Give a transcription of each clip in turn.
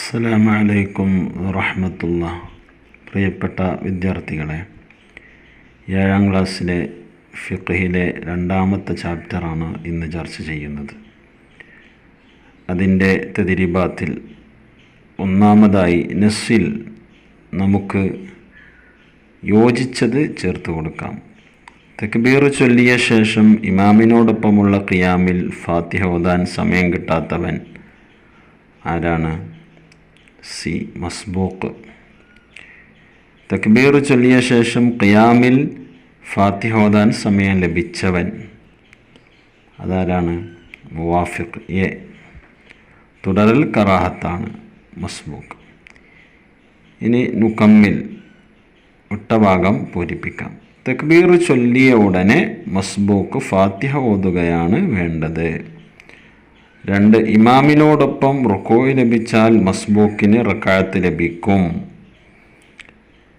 അസ്സലാമു അലൈക്കും വറഹ്മത്തുള്ളാഹി. പ്രിയപ്പെട്ട വിദ്യാർത്ഥികളെ, 7ാം ക്ലാസ്സിലെ ഫിഖ്ഹിലെ 2ാമത്തെ ചാപ്റ്ററാണ് ഇന്ന് ചർച്ച ചെയ്യുന്നത്. അതിൻ്റെ തദ്രീബാത്തിൽ ഒന്നാമതായി നസ്സിൽ നമുക്ക് യോജിച്ചത് ചേർത്ത് കൊടുക്കാം. തക്ബീർ ചൊല്ലിയ ശേഷം ഇമാമിനോടൊപ്പമുള്ള ഖിയാമിൽ ഫാത്തിഹ ഓതാൻ സമയം കിട്ടാത്തവൻ ആരാണ്? സി. മസ്ബൂക്ക്. തക്ബീർ ചൊല്ലിയ ശേഷം ഖിയാമിൽ ഫാത്തിഹ ഓതാൻ സമയം ലഭിച്ചവൻ അതാരാണ്? മുവാഫിഖ്. എ. തുടരൽ കറാഹത്താണ് മസ്ബൂക്ക്. ഇനി നുകമ്മിൽ ഒട്ട ഭാഗം പൂരിപ്പിക്കാം. തക്ബീർ ചൊല്ലിയ ഉടനെ മസ്ബൂക്ക് ഫാത്തിഹ ഓതുകയാണ് വേണ്ടത്. 2. ഇമാമിനോടൊപ്പം റുകൂഅ് ലഭിച്ചാൽ മസ്ബൂക്കിന് റക്അത്ത് ലഭിക്കും.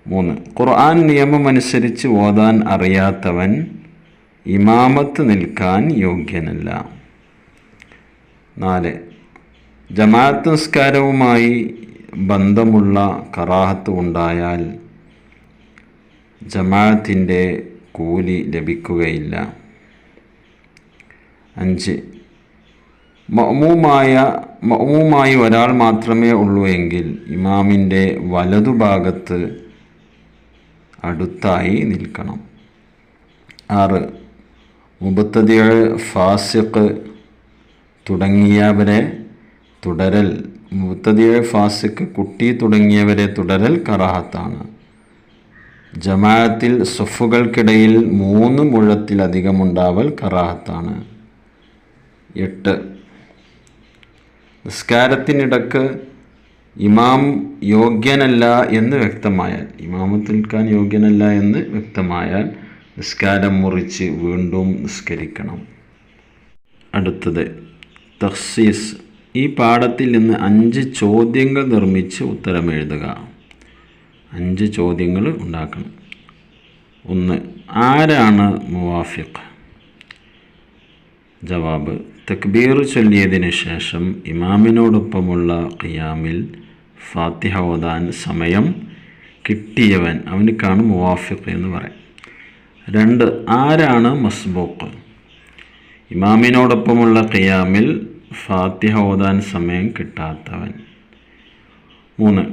3. ഖുർആൻ നിയമമനുസരിച്ച് ഓതാൻ അറിയാത്തവൻ ഇമാമത്ത് നിൽക്കാൻ യോഗ്യനല്ല. 4. ജമാഅത്ത് നിസ്കാരവുമായി ബന്ധമുള്ള കറാഹത്ത് ഉണ്ടായാൽ ജമാഅത്തിൻ്റെ കൂലി ലഭിക്കുകയില്ല. 5. മഅ്മൂമായി ഒരാൾ മാത്രമേ ഉള്ളൂ എങ്കിൽ ഇമാമിൻ്റെ വലതുഭാഗത്ത് അടുത്തായി നിൽക്കണം. 6. മുബ്തദിഅ, ഫാസിഖ് തുടങ്ങിയവരെ തുടരൽ കുട്ടി തുടങ്ങിയവരെ തുടരൽ കറാഹത്താണ്. ജമാഅത്തിൽ സഫുകൾക്കിടയിൽ 3 മുഴത്തിലധികമുണ്ടാവൽ കറാഹത്താണ്. 8. നിസ്കാരത്തിനിടക്ക് ഇമാം യോഗ്യനല്ല എന്ന് വ്യക്തമായാൽ, ഇമാമത്ത് നിൽക്കാൻ യോഗ്യനല്ല എന്ന് വ്യക്തമായാൽ നിസ്കാരം മുറിച്ച് വീണ്ടും നിസ്കരിക്കണം. അടുത്തത് തഖ്സീസ്. ഈ പാഠത്തിൽ നിന്ന് 5 ചോദ്യങ്ങൾ നിർമ്മിച്ച് ഉത്തരം എഴുതുക. 5 ചോദ്യങ്ങൾ ഉണ്ടാക്കണം. 1. ആരാണ് മുവാഫിഖ്? ജവാബ്: തക്ബീർ ചൊല്ലിയതിന് ശേഷം ഇമാമിനോടൊപ്പമുള്ള ഖിയാമിൽ ഫാത്തിഹ ഓതാൻ സമയം കിട്ടിയവൻ, അവനക്കാണ് മുവാഫിഖ് എന്ന് പറയാം. 2. ആരാണ് മസ്ബൂക്ക്? ഇമാമിനോടൊപ്പമുള്ള ഖിയാമിൽ ഫാത്തിഹ ഓതാൻ സമയം കിട്ടാത്തവൻ. 3.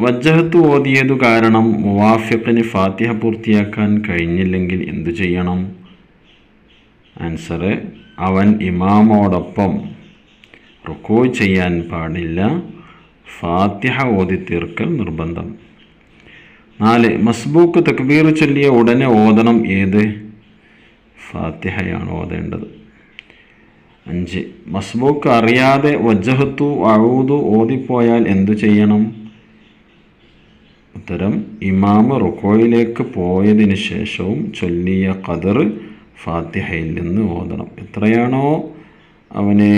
വജ്ജഹത്ത് ഓതിയതു കാരണം മുവാഫിഖിന് ഫാത്തിഹ പൂർത്തിയാക്കാൻ കഴിഞ്ഞില്ലെങ്കിൽ എന്തു ചെയ്യണം? ആൻസർ: അവൻ ഇമാമോടൊപ്പം റുകൂഅ് ചെയ്യാൻ പാടില്ല. ഫാത്തിഹ ഓതി തീർക്കൽ നിർബന്ധം. 4. മസ്ബൂക്ക് തക്ബീർ ചൊല്ലിയ ഉടനെ ഓതണം ഏത്? ഫാത്തിഹയാണ് ഓതേണ്ടത്. 5. മസ്ബൂക്ക് അറിയാതെ വജ്ജഹത്തു അഊദു ഓതിപ്പോയാൽ എന്തു ചെയ്യണം? ഉത്തരം: ഇമാമ് റുകൂഇലേക്ക് പോയതിന് ശേഷവും ചൊല്ലിയ ഖദർ ഫാത്തിഹയിൽ നിന്ന് ഓതണം. എത്രയാണോ അവന്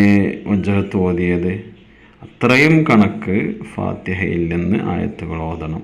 വജ്ജഹത്ത് ഓതിയത് അത്രയും കണക്ക് ഫാത്തിഹയിൽ നിന്ന് ആയത്തുകൾ ഓതണം.